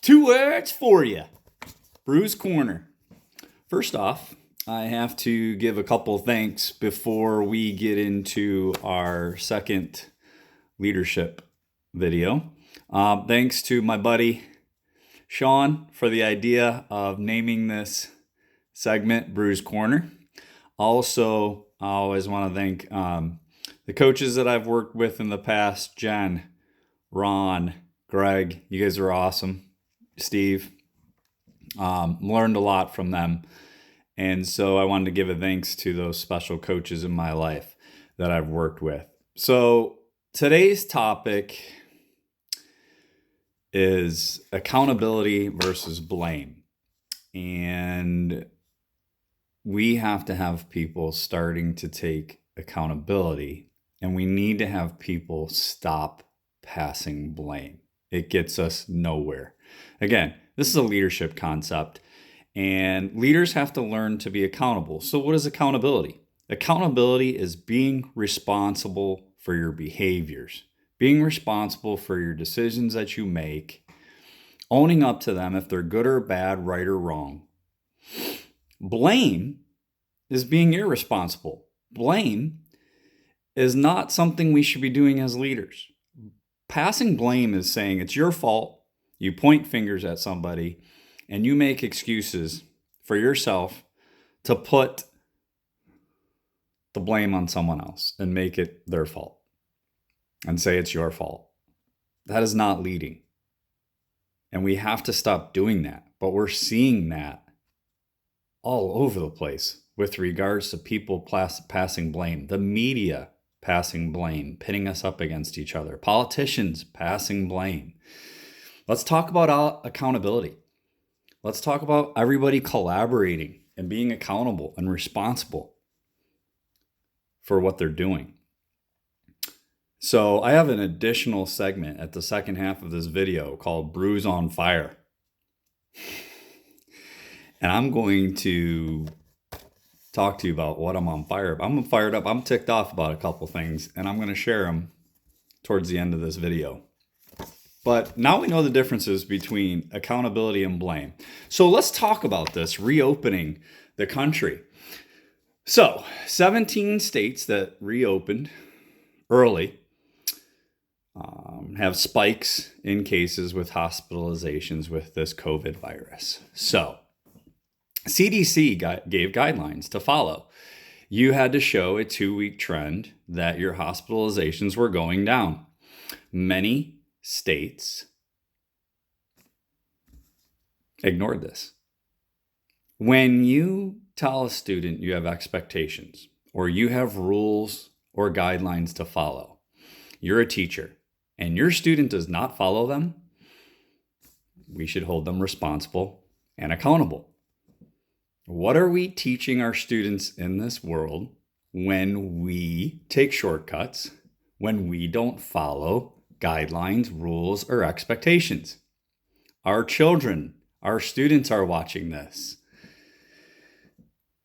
Two words for you. Bruise Corner. First off, I have to give a couple thanks before we get into our second leadership video. Thanks to my buddy Sean for the idea of naming this segment Bruise Corner. Also, I always want to thank the coaches that I've worked with in the past, Jen, Ron, Greg. You guys are awesome. Steve. Learned a lot from them. And so I wanted to give a thanks to those special coaches in my life that I've worked with. So today's topic is accountability versus blame. And we have to have people starting to take accountability, and we need to have people stop passing blame. It gets us nowhere. Again, this is a leadership concept, and leaders have to learn to be accountable. So what is accountability? Accountability is being responsible for your behaviors, being responsible for your decisions that you make, owning up to them if they're good or bad, right or wrong. Blame is being irresponsible. Blame is not something we should be doing as leaders. Passing blame is saying it's your fault. You point fingers at somebody and you make excuses for yourself to put the blame on someone else and make it their fault and say it's your fault. That is not leading. And we have to stop doing that. But we're seeing that all over the place with regards to people passing blame, the media passing blame, pitting us up against each other, politicians passing blame. Let's talk about accountability. Let's talk about everybody collaborating and being accountable and responsible for what they're doing. So I have an additional segment at the second half of this video called Bruise on Fire. And I'm going to talk to you about what I'm on fire about. I'm fired up. I'm ticked off about a couple things, and I'm going to share them towards the end of this video. But now we know the differences between accountability and blame. So let's talk about this, reopening the country. So 17 states that reopened early have spikes in cases with hospitalizations with this COVID virus. So CDC gave guidelines to follow. You had to show a 2-week trend that your hospitalizations were going down. Many states ignored this. When you tell a student you have expectations or you have rules or guidelines to follow, you're a teacher and your student does not follow them, we should hold them responsible and accountable. What are we teaching our students in this world when we take shortcuts, when we don't follow guidelines, rules, or expectations? Our children, our students are watching this.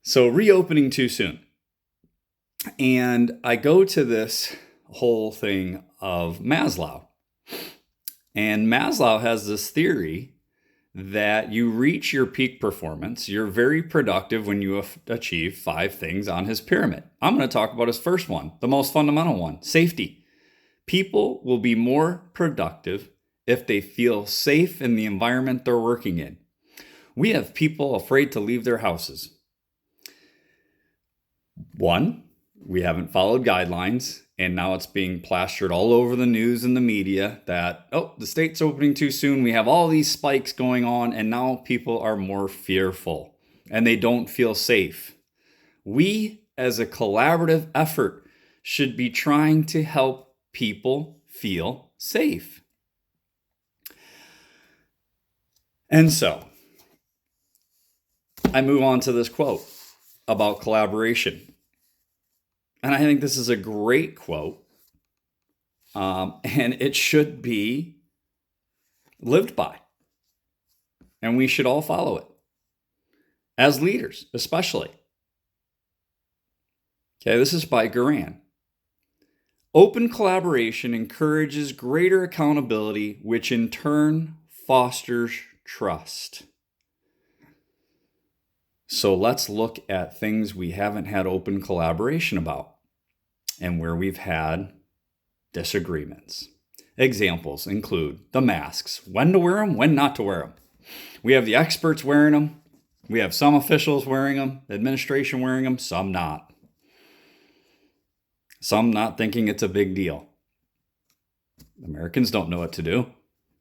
So reopening too soon. And I go to this whole thing of Maslow. And Maslow has this theory that you reach your peak performance. You're very productive when you achieve 5 things on his pyramid. I'm going to talk about his first one, the most fundamental one, safety. People will be more productive if they feel safe in the environment they're working in. We have people afraid to leave their houses. 1, we haven't followed guidelines, and now it's being plastered all over the news and the media that, the state's opening too soon. We have all these spikes going on, and now people are more fearful, and they don't feel safe. We, as a collaborative effort, should be trying to help people feel safe. And so, I move on to this quote about collaboration. And I think this is a great quote, and it should be lived by. And we should all follow it, as leaders especially. Okay, this is by Garan. Open collaboration encourages greater accountability, which in turn fosters trust. So let's look at things we haven't had open collaboration about and where we've had disagreements. Examples include the masks, when to wear them, when not to wear them. We have the experts wearing them. We have some officials wearing them, administration wearing them, some not. Some not thinking it's a big deal. Americans don't know what to do.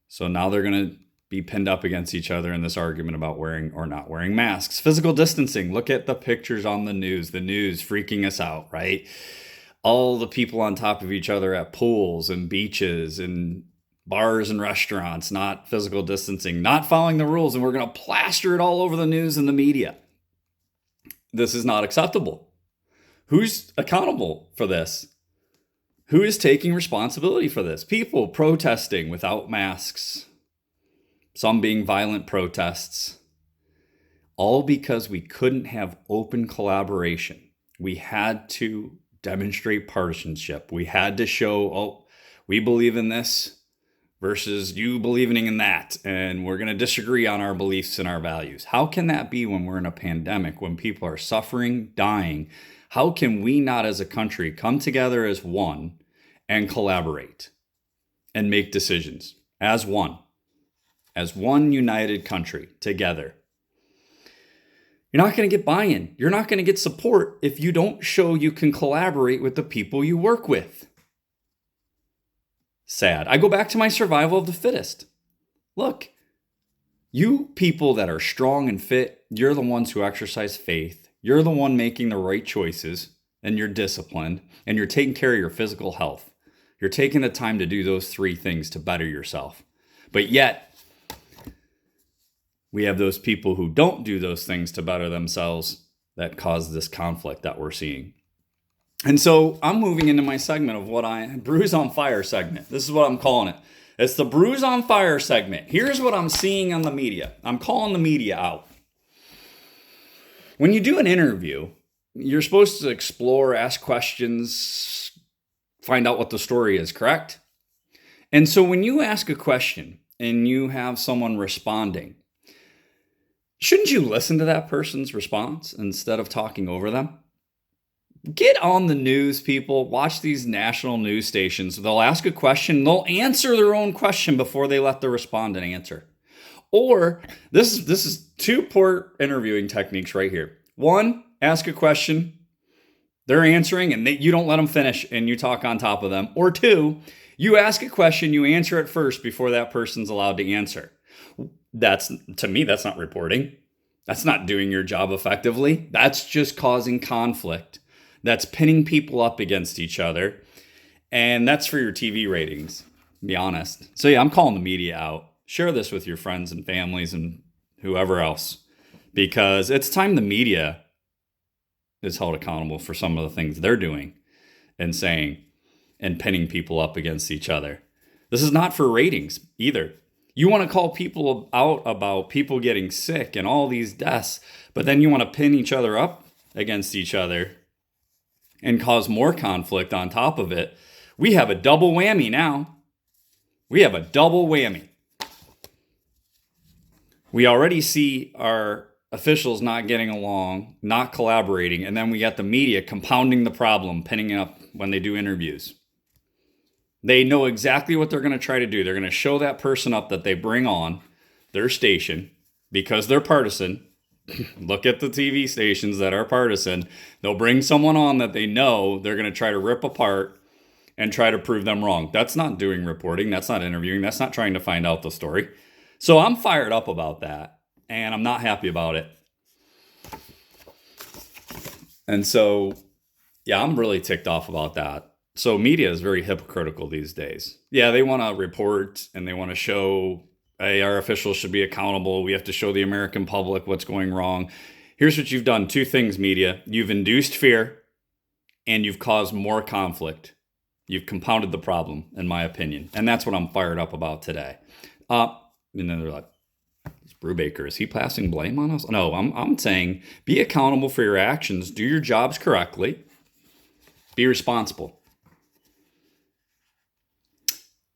So now they're going to be pinned up against each other in this argument about wearing or not wearing masks. Physical distancing. Look at the pictures on the news freaking us out, right? All the people on top of each other at pools and beaches and bars and restaurants, not physical distancing, not following the rules, and we're going to plaster it all over the news and the media. This is not acceptable. Who's accountable for this? Who is taking responsibility for this? People protesting without masks, some being violent protests, all because we couldn't have open collaboration. We had to demonstrate partisanship. We had to show, we believe in this versus you believing in that, and we're going to disagree on our beliefs and our values. How can that be when we're in a pandemic, when people are suffering, dying? How can we not as a country come together as one and collaborate and make decisions as one united country together? You're not going to get buy-in. You're not going to get support if you don't show you can collaborate with the people you work with. Sad. I go back to my survival of the fittest. Look, you people that are strong and fit, you're the ones who exercise faith. You're the one making the right choices, and you're disciplined, and you're taking care of your physical health. You're taking the time to do those 3 things to better yourself. But yet, we have those people who don't do those things to better themselves that cause this conflict that we're seeing. And so I'm moving into my segment of Bruise on Fire segment. This is what I'm calling it. It's the Bruise on Fire segment. Here's what I'm seeing on the media. I'm calling the media out. When you do an interview, you're supposed to explore, ask questions, find out what the story is, correct? And so when you ask a question and you have someone responding, shouldn't you listen to that person's response instead of talking over them? Get on the news, people. Watch these national news stations. They'll ask a question. They'll answer their own question before they let the respondent answer. Or this is 2 poor interviewing techniques right here. 1, ask a question. They're answering and you don't let them finish and you talk on top of them. Or 2, you ask a question, you answer it first before that person's allowed to answer. To me, that's not reporting. That's not doing your job effectively. That's just causing conflict. That's pinning people up against each other. And that's for your TV ratings, to be honest. So yeah, I'm calling the media out. Share this with your friends and families and whoever else, because it's time the media is held accountable for some of the things they're doing and saying and pinning people up against each other. This is not for ratings either. You want to call people out about people getting sick and all these deaths, but then you want to pin each other up against each other and cause more conflict on top of it. We have a double whammy now. We have a double whammy. We already see our officials not getting along, not collaborating, and then we got the media compounding the problem, pinning it up when they do interviews. They know exactly what they're going to try to do. They're going to show that person up that they bring on their station because they're partisan. Look at the TV stations that are partisan. They'll bring someone on that they know they're going to try to rip apart and try to prove them wrong. That's not doing reporting. That's not interviewing. That's not trying to find out the story. So I'm fired up about that, and I'm not happy about it. And so, yeah, I'm really ticked off about that. So media is very hypocritical these days. Yeah, they want to report and they want to show, hey, our officials should be accountable. We have to show the American public what's going wrong. Here's what you've done. 2 things, media. You've induced fear and you've caused more conflict. You've compounded the problem, in my opinion. And that's what I'm fired up about today. And then they're like, Brubaker, is he passing blame on us? No, I'm saying be accountable for your actions. Do your jobs correctly. Be responsible.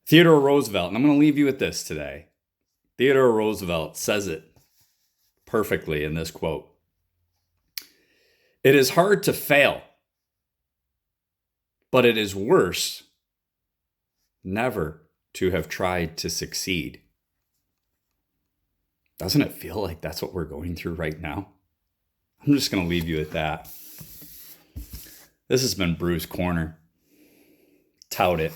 Theodore Roosevelt, and I'm going to leave you with this today. Theodore Roosevelt says it perfectly in this quote. It is hard to fail, but it is worse never to have tried to succeed. Doesn't it feel like that's what we're going through right now? I'm just going to leave you at that. This has been Bruise Corner. Tout it.